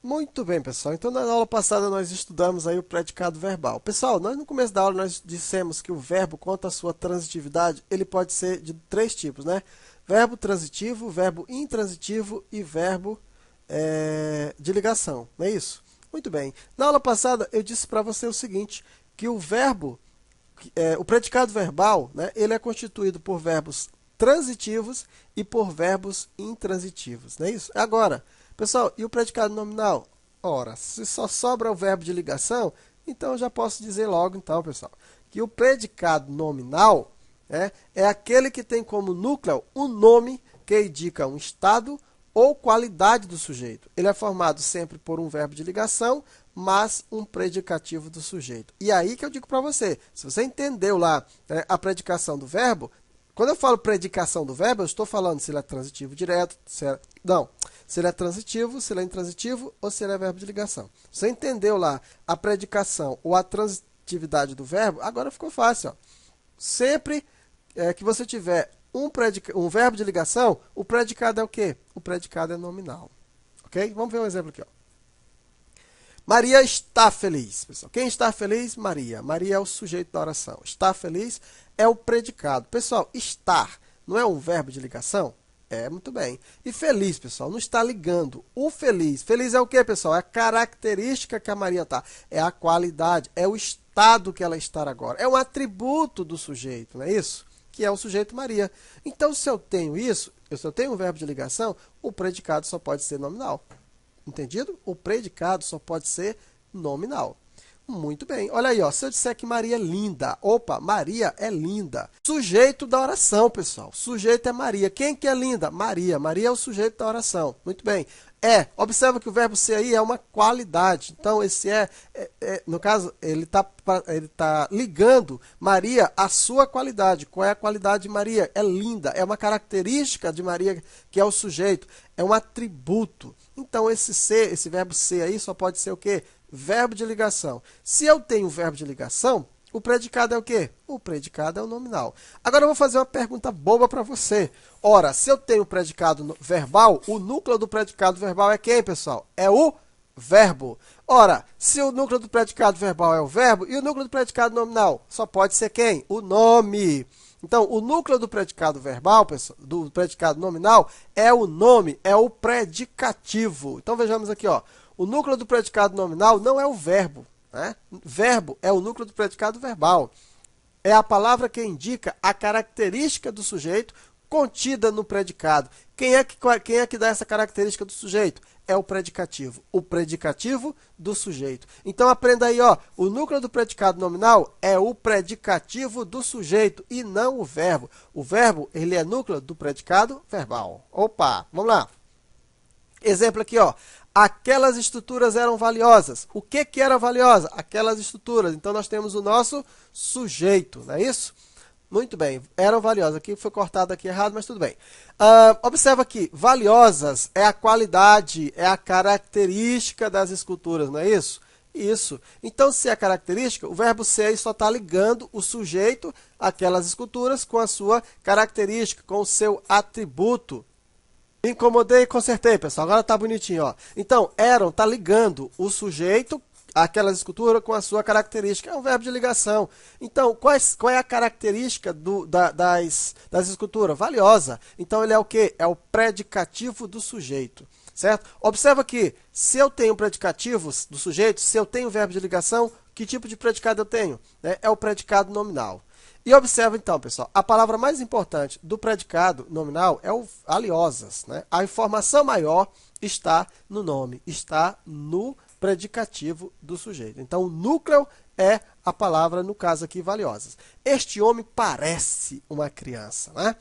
Muito bem, pessoal. Então, na aula passada, nós estudamos aí o predicado verbal. Pessoal, no começo da aula, nós dissemos que o verbo, quanto à sua transitividade, ele pode ser de três tipos, né? Verbo transitivo, verbo intransitivo e verbo de ligação, não é isso? Muito bem. Na aula passada, eu disse para você o seguinte, que o verbo, o predicado verbal, né, ele é constituído por verbos transitivos e por verbos intransitivos, não é isso? Agora, pessoal, e o predicado nominal? Ora, se só sobra o verbo de ligação, então eu já posso dizer logo, então, pessoal, que o predicado nominal é aquele que tem como núcleo um nome que indica um estado ou qualidade do sujeito. Ele é formado sempre por um verbo de ligação, mas um predicativo do sujeito. E aí que eu digo para você, se você entendeu lá a predicação do verbo, quando eu falo predicação do verbo, eu estou falando se ele é transitivo direto, se ele é transitivo, se ele é intransitivo ou se ele é verbo de ligação. Você entendeu lá a predicação ou a transitividade do verbo, agora ficou fácil. Ó. Sempre que você tiver um verbo de ligação, o predicado é o quê? O predicado é nominal. Ok? Vamos ver um exemplo aqui. Ó. Maria está feliz. Pessoal, quem está feliz? Maria. Maria é o sujeito da oração. Está feliz é o predicado. Pessoal, estar não é um verbo de ligação? É, muito bem. E feliz, pessoal, não está ligando. O feliz. Feliz é o quê, pessoal? É a característica que a Maria está. É a qualidade, é o estado que ela está agora. É um atributo do sujeito, não é isso? Que é o sujeito Maria. Então, se eu tenho isso, se eu tenho um verbo de ligação, o predicado só pode ser nominal. Entendido? O predicado só pode ser nominal. Muito bem. Olha aí, ó. Se eu disser que Maria é linda. Opa, Maria é linda. Sujeito da oração, pessoal. Sujeito é Maria. Quem que é linda? Maria. Maria é o sujeito da oração. Muito bem. Observa que o verbo ser aí é uma qualidade. Então, esse no caso, ele tá ligando Maria à sua qualidade. Qual é a qualidade de Maria? É linda. É uma característica de Maria que é o sujeito. É um atributo. Então, esse verbo ser aí só pode ser o quê? Verbo de ligação. Se eu tenho verbo de ligação, o predicado é o quê? O predicado é o nominal. Agora eu vou fazer uma pergunta boba para você. Ora, se eu tenho predicado verbal, o núcleo do predicado verbal é quem, pessoal? É o verbo. Ora, se o núcleo do predicado verbal é o verbo, e o núcleo do predicado nominal só pode ser quem? O nome. Então, o núcleo do predicado verbal, pessoal, do predicado nominal, é o nome, é o predicativo. Então, vejamos aqui, ó. O núcleo do predicado nominal não é o verbo. Né? Verbo é o núcleo do predicado verbal. É a palavra que indica a característica do sujeito contida no predicado. Quem é que dá essa característica do sujeito? É o predicativo do sujeito. Então, aprenda aí, ó, o núcleo do predicado nominal é o predicativo do sujeito e não o verbo. O verbo, ele é núcleo do predicado verbal. Opa, vamos lá. Exemplo aqui, ó. Aquelas estruturas eram valiosas. O que era valiosa? Aquelas estruturas. Então, nós temos o nosso sujeito, não é isso? Muito bem, eram valiosas. Aqui foi cortado aqui errado, mas tudo bem. Observa aqui, valiosas é a qualidade, é a característica das esculturas, não é isso? Isso. Então, se é característica, o verbo ser só está ligando o sujeito àquelas esculturas com a sua característica, com o seu atributo. Incomodei e consertei, pessoal. Agora tá bonitinho, ó. Então, eram tá ligando o sujeito àquela escultura com a sua característica. É um verbo de ligação. Então, qual é a característica das esculturas? Valiosa. Então, ele é o quê? É o predicativo do sujeito. Certo? Observa que, se eu tenho predicativos do sujeito, se eu tenho verbo de ligação, que tipo de predicado eu tenho? É o predicado nominal. E observa então, pessoal, a palavra mais importante do predicado nominal é o valiosas. Né? A informação maior está no nome, está no predicativo do sujeito. Então, o núcleo é a palavra, no caso aqui, valiosas. Este homem parece uma criança. Né?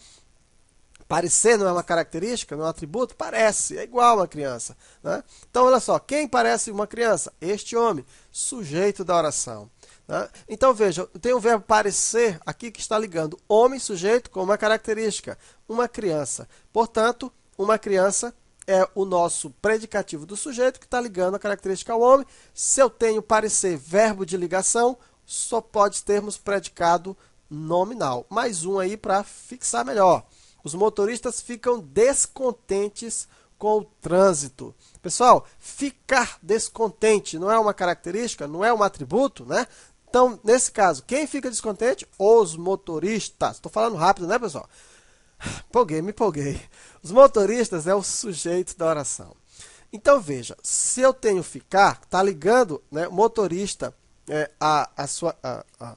Parecer não é uma característica, não é um atributo? Parece, é igual a uma criança. Né? Então, olha só, quem parece uma criança? Este homem, sujeito da oração. Né? Então, veja, tem o verbo parecer aqui que está ligando homem, sujeito, com uma característica, uma criança. Portanto, uma criança é o nosso predicativo do sujeito que está ligando a característica ao homem. Se eu tenho parecer, verbo de ligação, só pode termos predicado nominal. Mais um aí para fixar melhor. Os motoristas ficam descontentes com o trânsito. Pessoal, ficar descontente não é uma característica, não é um atributo, né? Então, nesse caso, quem fica descontente? Os motoristas. Estou falando rápido, né, pessoal? Me empolguei. Os motoristas é o sujeito da oração. Então, veja, se eu tenho ficar, está ligando, né, motorista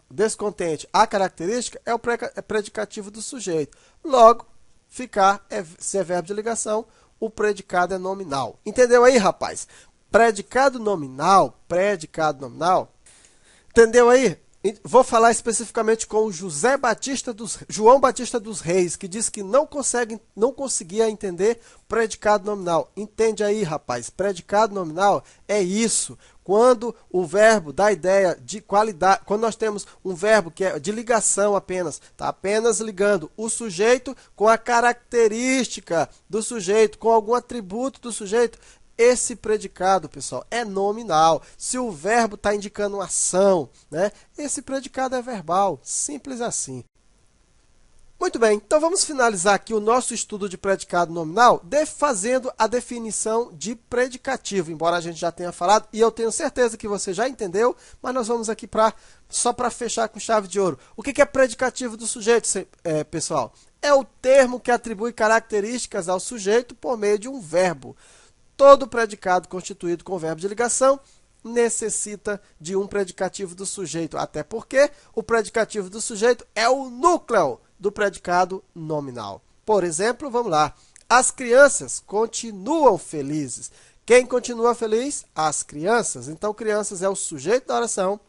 descontente, a característica é o predicativo do sujeito. Logo, ficar, se é verbo de ligação, o predicado é nominal. Entendeu aí, rapaz? Predicado nominal. Entendeu aí? Vou falar especificamente com o João Batista dos Reis, que diz que não conseguia entender predicado nominal. Entende aí, rapaz? Predicado nominal é isso. Quando o verbo dá ideia de qualidade, quando nós temos um verbo que é de ligação apenas, está apenas ligando o sujeito com a característica do sujeito, com algum atributo do sujeito, esse predicado, pessoal, é nominal. Se o verbo está indicando uma ação, né, esse predicado é verbal. Simples assim. Muito bem, então vamos finalizar aqui o nosso estudo de predicado nominal fazendo a definição de predicativo, embora a gente já tenha falado, e eu tenho certeza que você já entendeu, mas nós vamos aqui só para fechar com chave de ouro. O que é predicativo do sujeito, pessoal? É o termo que atribui características ao sujeito por meio de um verbo. Todo predicado constituído com verbo de ligação necessita de um predicativo do sujeito, até porque o predicativo do sujeito é o núcleo do predicado nominal. Por exemplo, vamos lá. As crianças continuam felizes. Quem continua feliz? As crianças. Então, crianças é o sujeito da oração.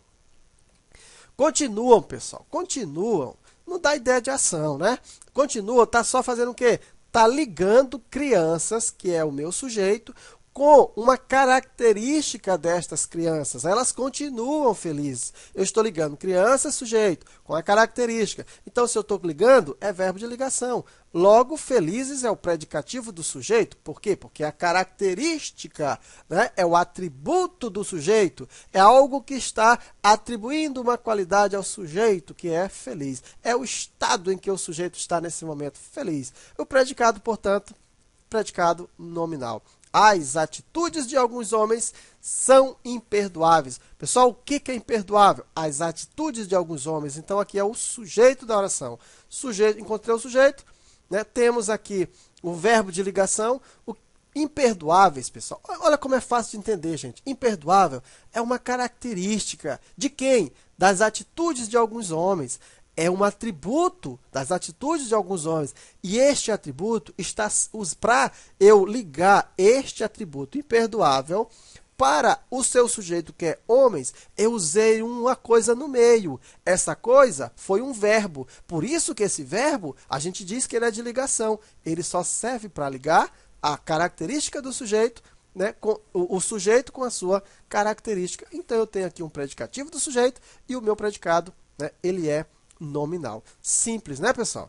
Continuam, pessoal. Continuam. Não dá ideia de ação, né? Continua, está só fazendo o quê? Está ligando crianças, que é o meu sujeito, com uma característica destas crianças. Elas continuam felizes. Eu estou ligando criança, sujeito, com a característica. Então, se eu estou ligando, é verbo de ligação. Logo, felizes é o predicativo do sujeito. Por quê? Porque a característica, né, é o atributo do sujeito. É algo que está atribuindo uma qualidade ao sujeito, que é feliz. É o estado em que o sujeito está nesse momento feliz. O predicado, portanto, predicado nominal. As atitudes de alguns homens são imperdoáveis. Pessoal, o que é imperdoável? As atitudes de alguns homens. Então, aqui é o sujeito da oração. Encontrei o sujeito, né? Temos aqui o verbo de ligação. Imperdoáveis, pessoal. Olha como é fácil de entender, gente. Imperdoável é uma característica de quem? Das atitudes de alguns homens. É um atributo das atitudes de alguns homens. E este atributo está para eu ligar este atributo imperdoável para o seu sujeito que é homens, eu usei uma coisa no meio. Essa coisa foi um verbo. Por isso que esse verbo, a gente diz que ele é de ligação. Ele só serve para ligar a característica do sujeito, né, com o sujeito com a sua característica. Então, eu tenho aqui um predicativo do sujeito e o meu predicado, né, ele é nominal. Simples, né, pessoal?